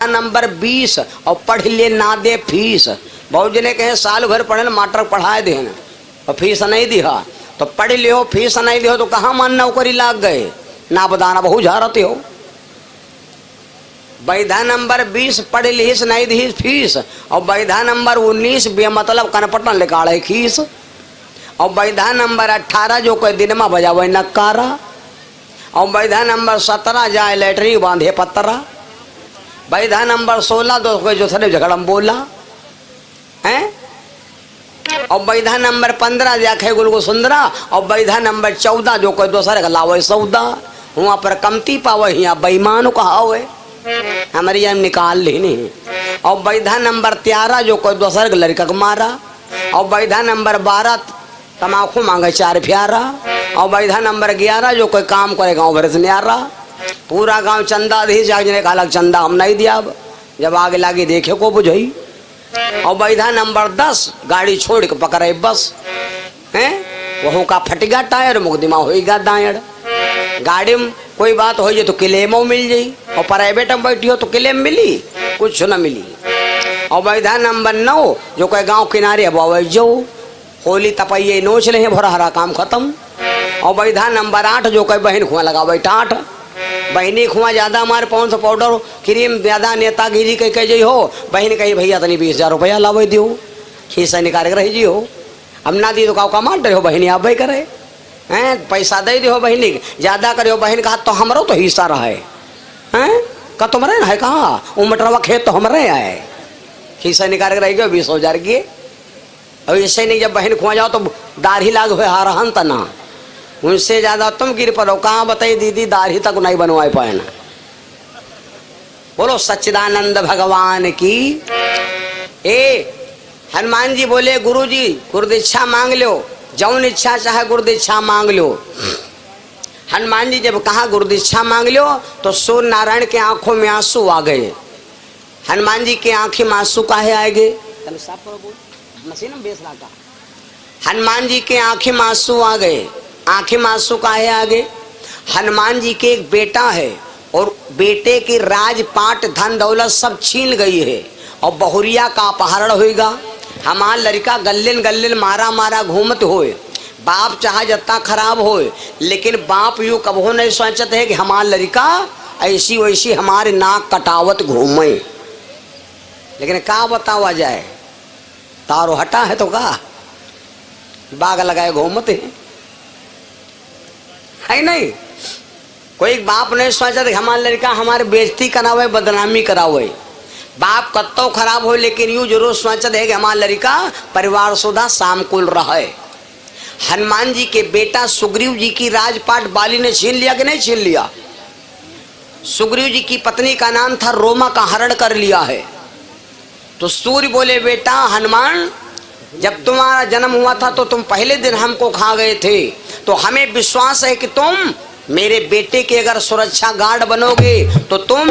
Number 20 और पढ़ ले ना दे फीस। बहुत जने कहे साल भर पढ़े माटर पढ़ाए दे और फीस नहीं दिया, तो पढ़ लियो फीस नहीं दियो तो कहाँ मान नौकरी लाग गए, ना बदाना बहु झारते हो। वैधा नंबर 20 पढ़ लिस नहीं दी फीस, और वैधा नंबर 19 बेमतलब कनपटन निकाले खीस, और वैधा नंबर 18 जो कोई दिन में बजावे नक्कारा, और वैधा नंबर 17 जाए लेटरी बांधे पत्तरा, वैधा नंबर 16 दो कोई जो सरे झगड़म बोला हैं, और वैधा नंबर 15 जाखे गुल को सुंदरा, और वैधा नंबर 14 जो कोई दूसरे का लावे सौदा, वहाँ पर कमती पावे यहाँ बेईमान कहावे हमारी हम निकाल लेनी। और वैधा नंबर 13 जो कोई दूसरे का लड़का को मारा, और वैधा नंबर 12 तमाकू मांगे 4 प्यारा, और वैधा नंबर 11 जो कोई काम करे गाँव भर से न्यारा, पूरा गांव चंदा दे जागने का अलग चंदा हम नहीं दिया, जब आगे लागे देखे को बुझाई। और वैधा नंबर 10 गाड़ी छोड़ के पकड़े बस हैं, वह का फटेगा टायर मुकदमा होगा दायड़, गाड़ी में कोई बात हो जाए तो क्लेमो मिल जाई, और प्राइवेट में बैठी हो तो क्लेम मिली कुछ न मिली। और वैधा नंबर 9 जो कोई गांव किनारे अब जो होली तपैये नोच ले भरा हरा काम खत्म। और वैधा नंबर 8 जो कोई बहन खुआ लगा टाट, बहनी खुआ ज्यादा हमारे 500 पाउडर क्रीम ज्यादा नेतागिरी कह जी हो, बहन कही भैया तनी 20,000 रुपया लावे दियो, खीसा निकाल के रही जी हो, अब ना दी तो का कमांड रहे हो बहनी आप भाई करे हैं, पैसा दे दियो बहनी ज्यादा करे हो, बहन का तो हमरो तो हिस्सा रहा है का तुम्हारे है कहाँ उमटरवा खेत तो हमारे आए, खीसा निकाल के रही गए 20,000 की। अब इससे नहीं जब बहन खुआ जाओ तो दाढ़ी लाग हुए हारहन तना, उनसे ज्यादा तुम गिर पड़ो, कहाँ बताइए दीदी दाढ़ी तक नहीं बनवाए पाए ना। बोलो सच्चिदानंद भगवान की। ए हनुमान जी बोले गुरु जी गुरुदीक्षा मांग लो, जौन इच्छा चाहे गुरुदीक्षा मांग लो। हनुमान जी जब कहा गुरुदीक्षा मांग लो तो सूर्य नारायण के आंखों में आंसू आ गए। हनुमान जी के आंखें में आंसू काहे आएंगे, हनुमान जी के आंखें में आंसू आ गए, आंखें में आंसू काहे आ गए। हनुमान जी के एक बेटा है और बेटे की राजपाट धन दौलत सब छीन गई है, और बहुरिया का अपहरण होएगा। हमार लड़का गल्लिन गल्लिन मारा मारा घूमत होए, बाप चाहे जितना खराब होए, लेकिन बाप यूं कबो नहीं सोचते है कि हमार लड़का ऐसी वैसी हमारे नाक कटावत घूमे। लेकिन का बतावा जाए, तारो हटा है तो का बाग लगाए घूमते है नहीं। कोई बाप नहीं सोचा कि हमारा लड़का हमारे बेइज्जती करावे बदनामी करावे, बाप कत्तो खराब हो, लेकिन यूं जरूर सोचते है कि हमारा लड़का परिवार सुधा सामकुल रहे। हनुमान जी के बेटा सुग्रीव जी की राजपाट बाली ने छीन लिया कि नहीं छीन लिया। सुग्रीव जी की पत्नी का नाम था रोमा का हरण कर लिया है। तो सूर्य बोले बेटा हनुमान जब तुम्हारा जन्म हुआ था तो तुम पहले दिन हमको खा गए थे, तो हमें विश्वास है कि तुम मेरे बेटे के अगर सुरक्षा गार्ड बनोगे तो तुम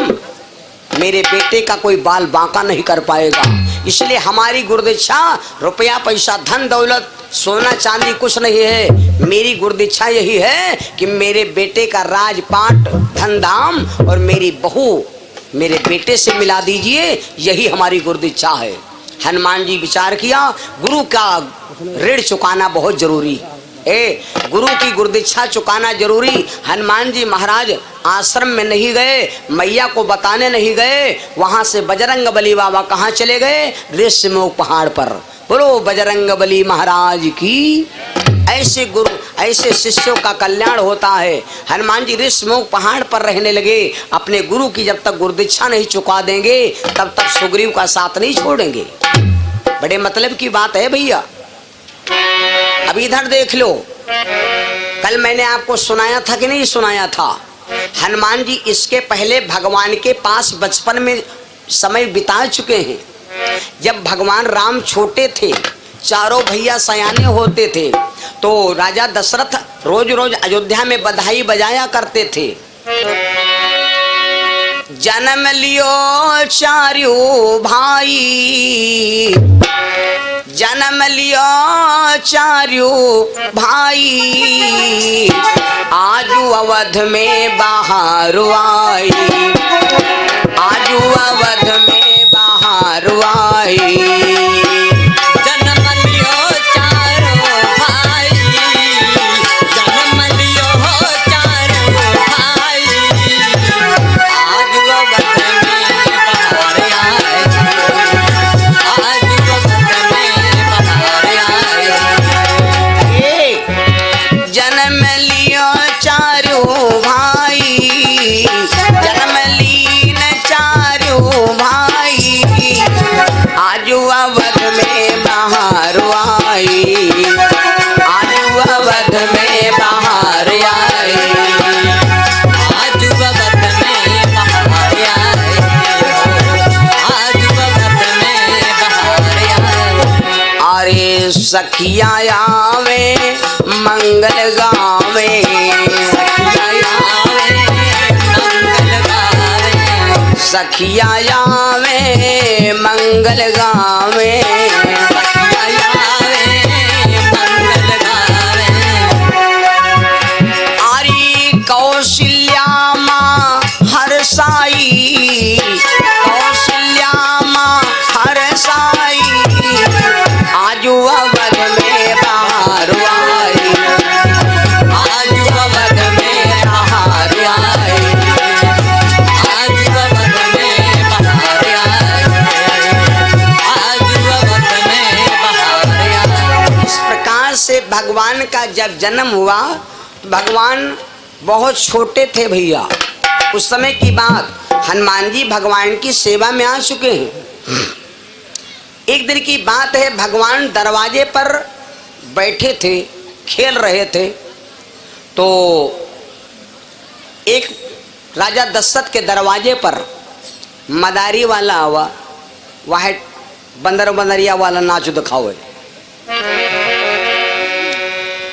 मेरे बेटे का कोई बाल बांका नहीं कर पाएगा। इसलिए हमारी गुरुदीक्षा रुपया पैसा धन दौलत सोना चांदी कुछ नहीं है, मेरी गुरुदीक्षा यही है कि मेरे बेटे का राजपाट धन धाम और मेरी बहू मेरे बेटे से मिला दीजिए, यही हमारी गुरुदीक्षा है। हनुमान जी विचार किया गुरु का ऋण चुकाना बहुत जरूरी, गुरु की गुरुदीक्षा चुकाना जरूरी। हनुमान जी महाराज आश्रम में नहीं गए, मैया को बताने नहीं गए, वहां से बजरंग बली बाबा कहाँ चले गए, ऋषिमुख पहाड़ पर। बोलो बजरंग बली महाराज की। ऐसे गुरु ऐसे शिष्यों का कल्याण होता है। हनुमान जी ऋषिमुख पहाड़ पर रहने लगे, अपने गुरु की जब तक गुरुदीक्षा नहीं चुका देंगे तब तक सुग्रीव का साथ नहीं छोड़ेंगे। बड़े मतलब की बात है भैया। अब इधर देख लो, कल मैंने आपको सुनाया था कि नहीं सुनाया था, हनुमान जी इसके पहले भगवान के पास बचपन में समय बिता चुके हैं। जब भगवान राम छोटे थे, चारों भैया सयाने होते थे, तो राजा दशरथ रोज रोज अयोध्या में बधाई बजाया करते थे। जन्म लियो चारू भाई, जन्म लियो चारू भाई, आजू अवध में बाहर आई, आजू अवध में बाहर आई। जन्म लियो चारों भाई, जन्म लियो चारों भाई, आज अवध में बाहर आए, आज अवध में बाहर आए। जन्म लियो चारू भाई, जन्म लीन चारू भाई, आजू अवध में बाहर आई, आजू अवध में बाहर आई। आज अवध में बाहर आए, आज अवध में बाहर आए। अरे सखिया आवे मंगल गावे, सखिया आवे मंगल गावे, सखिया आवे मंगल गावे। सखिया आवे मंगल गावे। आरी कौशल्या माँ हरसाई, कौशल्या माँ हरसाई, आजू अवध में बाहर आई, आजू अवध में बाहर आई। आज अवध में बाहर आए, आज अवध में बाहर आए। इस प्रकार से भगवान का जब जन्म हुआ, भगवान बहुत छोटे थे भैया। उस समय की बात, हनुमान जी भगवान की सेवा में आ चुके हैं। एक दिन की बात है, भगवान दरवाजे पर बैठे थे, खेल रहे थे, तो एक राजा दशरथ के दरवाजे पर मदारी वाला आवा, वह बंदर बंदरिया वाला नाच दिखावे।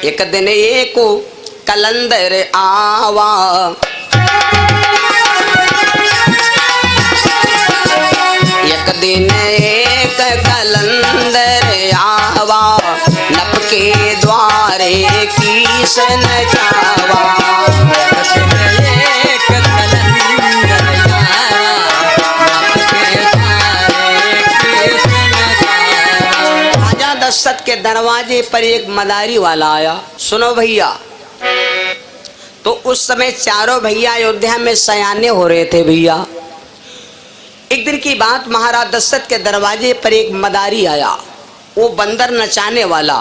एक दिन एक कलंदर आवा, एक दिन एक कलंदर आवा, नप के द्वारे किसन जावा। एक कलंदर आया, नभ के द्वारे कृष्ण जाया। राजा दशरथ के दरवाजे पर एक मदारी वाला आया। सुनो भैया, तो उस समय चारों भैया अयोध्या में सयाने हो रहे थे भैया। एक दिन की बात, महाराज दशरथ के दरवाजे पर एक मदारी आया, वो बंदर नचाने वाला,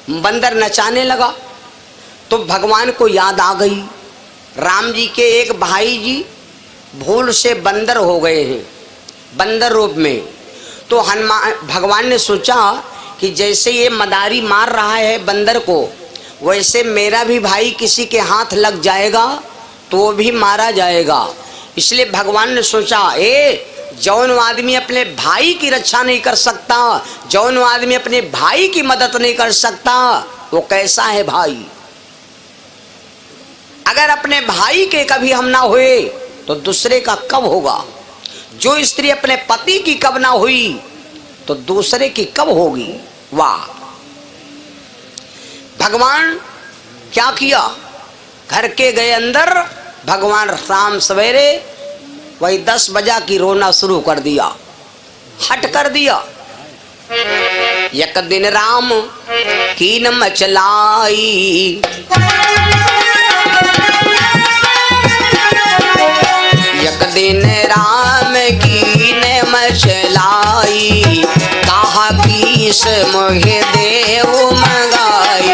बंदर नचाने लगा। तो भगवान को याद आ गई, राम जी के एक भाई जी भूल से बंदर हो गए हैं, बंदर रूप में। तो हनुमान भगवान ने सोचा कि जैसे ये मदारी मार रहा है बंदर को, वैसे मेरा भी भाई किसी के हाथ लग जाएगा तो वो भी मारा जाएगा। इसलिए भगवान ने सोचा, जौन आदमी अपने भाई की रक्षा नहीं कर सकता, जौन आदमी अपने भाई की मदद नहीं कर सकता, वो कैसा है भाई। अगर अपने भाई के कभी हम ना हुए तो दूसरे का कब होगा। जो स्त्री अपने पति की कब ना हुई तो दूसरे की कब होगी। वाह। भगवान क्या किया, घर के गए अंदर, भगवान राम सवेरे वही 10 बजा की रोना शुरू कर दिया, हट कर दिया। एक दिन राम कीन मचलाई, एक दिन राम कीन मचलाई, कहा किस मोहे देव मंगाई।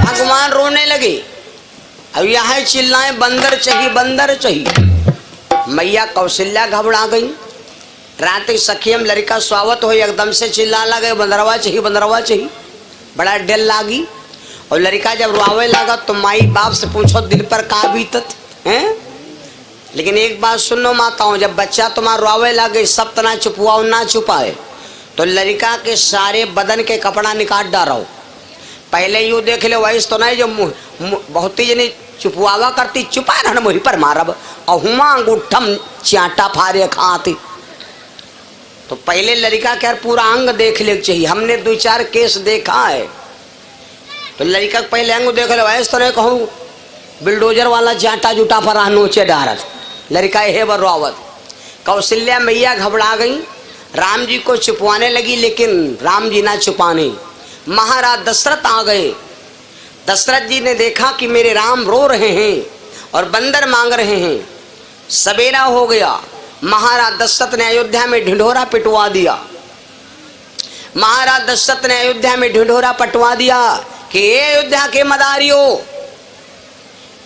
भगवान रोने लगे। अब यहाँ चिल्लाए बंदर चाहिए, बंदर चाहिए। मैया कौशल्या घबरा गई। रात सखियम लड़का स्वागत हो, एकदम से चिल्ला लगे बंदरवा चाहिए, बंदरवा चाहिए। बड़ा डर लागी। और लड़का जब रोवे लगा तो माई बाप से पूछो दिल पर का बीतत है। लेकिन एक बात सुनो माताओं, जब बच्चा तुम्हारा रोवे लगे, सब तना छुपवाओ ना छुपाए, तो लड़का के सारे बदन के कपड़ा निकाल डालो। पहले यूँ देख ले, वैसे तो नहीं जो बहुत ही जनी चुपवावा करती चुपा रहन मोही पर मारब और हुआ अंगूठम चाटा फारे खाती। तो पहले लड़का क्या पूरा अंग देख ले चाहिए। हमने 2-4 केस देखा है। तो लड़का पहले अंग देख लो ऐसा नहीं कहूँ बिल्डोजर वाला जाटा जुटा पर नोचे डारत लड़का हे बर रोवत। कौशल्या मैया घबरा गई, राम जी को छुपवाने लगी लेकिन राम जी ना छुपाने। महाराज दशरथ आ गए। दशरथ जी ने देखा कि मेरे राम रो रहे हैं और बंदर मांग रहे हैं। सवेरा हो गया। महाराज दशरथ ने अयोध्या में ढिंढोरा पिटवा दिया। महाराज दशरथ ने अयोध्या में ढिंढोरा पटवा दिया कि ये अयोध्या के मदारियों,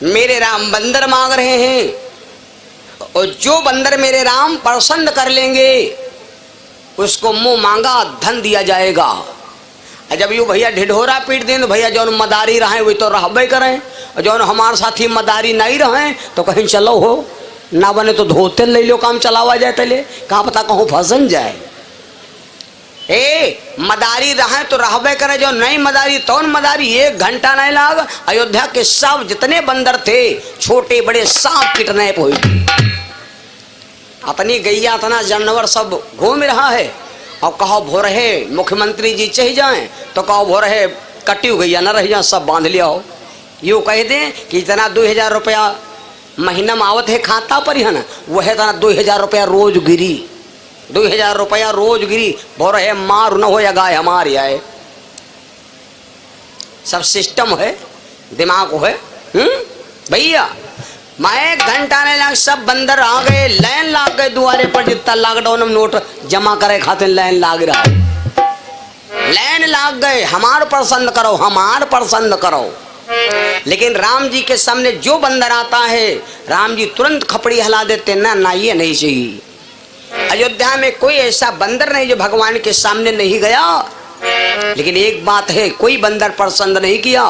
मेरे राम बंदर मांग रहे हैं और जो बंदर मेरे राम प्रसन्न कर लेंगे उसको मुंह मांगा धन दिया जाएगा। जब यू भैया ढिढोरा पीट दें तो भैया जौन मदारी रहे वही तो रहबे करें, और जौन हमारे साथी मदारी नहीं रहे तो कहीं चलो हो ना बने तो धोते ले लो काम चलावा जाए तले कहाँ पता कहूँ फंसन जाए। मदारी रहे तो रहबे करे, जो नहीं मदारी तौन मदारी 1 घंटा नहीं लाग अयोध्या के सब जितने बंदर थे छोटे बड़े सांप किडनैप हुई। अपनी गैया इतना जानवर सब घूम रहा है और कहो भोर है मुख्यमंत्री जी चह जाए तो कहो भोर है कटी गैया न रह जाए सब बांध लिया हो। यूँ कह दें कि इतना 2000 रुपया महीना में आवत है खाता पर है ना, वह है 2000 रुपया रोज गिरी, 2000 रुपया रोज गिरी। बोर है मार न हो या गाय हमारी आए, सब सिस्टम है दिमाग है। भैया मैं 1 घंटा नहीं लग सब बंदर आ गए, लाइन लाग गए द्वारे पर। जितना लॉकडाउन में नोट जमा करे खातिर लाइन लाग रहा है, लाइन लाग गए। हमार पसंद करो, हमार पसंद करो। लेकिन राम जी के सामने जो बंदर आता है राम जी तुरंत खपड़ी हिला देते ना, ना ये नहीं चाहिए। अयोध्या में कोई ऐसा बंदर नहीं जो भगवान के सामने नहीं गया। लेकिन एक बात है, कोई बंदर पसंद नहीं किया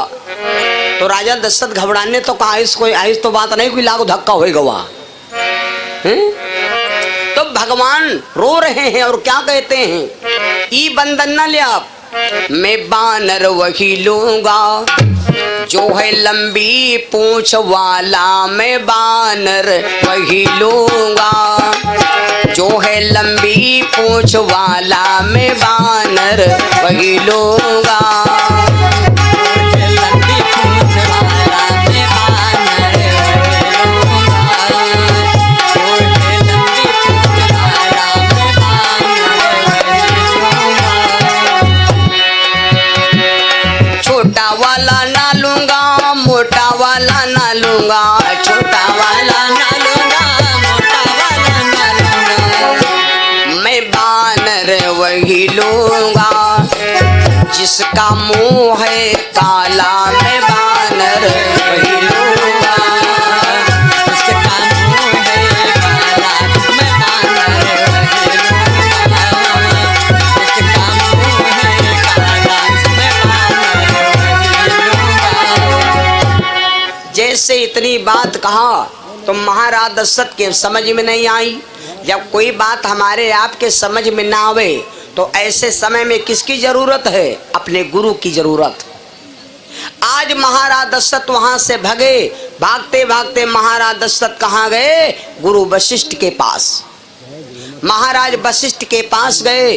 तो राजा दशरथ घबराने तो कहा आइस तो बात नहीं कोई लागू धक्का होएगा वहाँ। तो भगवान रो रहे हैं और क्या कहते हैं, ई बंदर न ले आप, मैं बानर वही लूंगा जो है लंबी पूंछ वाला, मैं बानर वही लूंगा जो है लंबी पूंछ वाला, मैं बानर वही लूंगा। छोटा वाला ना लूंगा, मोटा वाला ना लूंगा, छोटा वाला ना लूंगा, मोटा वाला ना लूंगा, मैं बानर वही लूंगा जिसका मुंह है काला, मैं बानर वही लूंगा जिसका मुंह है काला, मैं बानर वही लूंगा जिसका मुंह है काला, मैं बानर वही लूंगा। जैसे इतनी बात कहा तो महाराज दशरथ के समझ में नहीं आई। जब कोई बात हमारे आपके समझ में ना आवे तो ऐसे समय में किसकी जरूरत है, अपने गुरु की जरूरत। आज महाराज दशरथ वहां से भगे, भागते भागते महाराज दशरथ कहाँ गए, गुरु वशिष्ठ के पास। महाराज वशिष्ठ के पास गए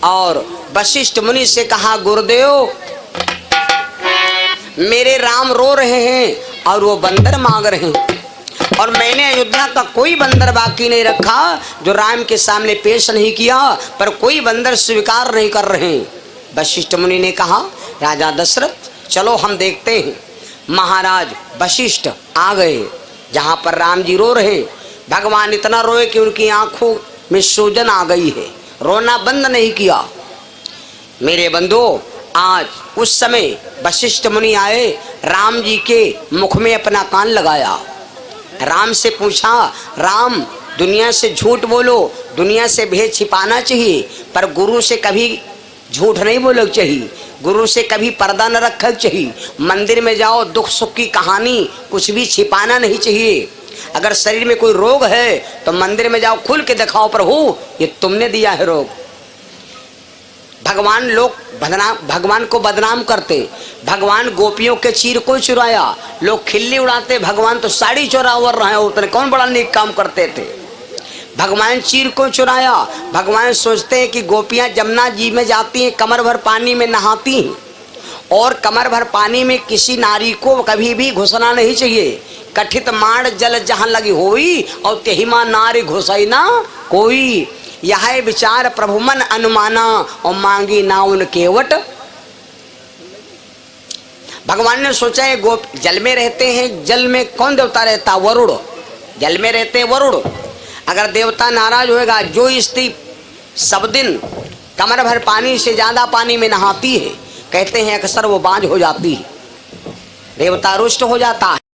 और वशिष्ठ मुनि से कहा, गुरुदेव मेरे राम रो रहे हैं और वो बंदर मांग रहे हैं और मैंने अयोध्या का कोई बंदर बाकी नहीं रखा जो राम के सामने पेश नहीं किया, पर कोई बंदर स्वीकार नहीं कर रहे हैं। वशिष्ठ मुनि ने कहा, राजा दशरथ चलो हम देखते हैं। महाराज वशिष्ठ आ गए जहां पर राम जी रो रहे। भगवान इतना रोए कि उनकी आंखों में सूजन आ गई है, रोना बंद नहीं किया। मेरे बंधु आज उस समय वशिष्ठ मुनि आए, राम जी के मुख में अपना कान लगाया, राम से पूछा, राम दुनिया से झूठ बोलो, दुनिया से भेद छिपाना चाहिए पर गुरु से कभी झूठ नहीं बोलना चाहिए, गुरु से कभी पर्दा न रखना चाहिए। मंदिर में जाओ दुख सुख की कहानी कुछ भी छिपाना नहीं चाहिए। अगर शरीर में कोई रोग है तो मंदिर में जाओ खुल के दिखाओ, प्रभु ये तुमने दिया है रोग। भगवान लोग भगवान को बदनाम करते। भगवान गोपियों के चीर को चुराया, लोग खिल्ली उड़ाते, भगवान तो साड़ी चोरावर रहे, उतने कौन बड़ा नेक काम करते थे। भगवान चीर को चुराया। भगवान सोचते हैं कि गोपियां जमुना जी में जाती हैं, कमर भर पानी में नहाती हैं, और कमर भर पानी में किसी नारी को कभी भी घुसना नहीं चाहिए। कठित माड़ जल जहां लगी होई, और तेहिमा नारी घुसई ना कोई। यह विचार प्रभु मन अनुमाना, और मांगी ना उन केवट। भगवान ने सोचा है गोप जल में रहते हैं, जल में कौन देवता रहता? वरुण। जल में रहते हैं वरुण। अगर देवता नाराज होएगा, जो स्त्री सब दिन कमर भर पानी से ज्यादा पानी में नहाती है, कहते हैं अक्सर वो बांझ हो जाती है, देवता रुष्ट हो जाता है।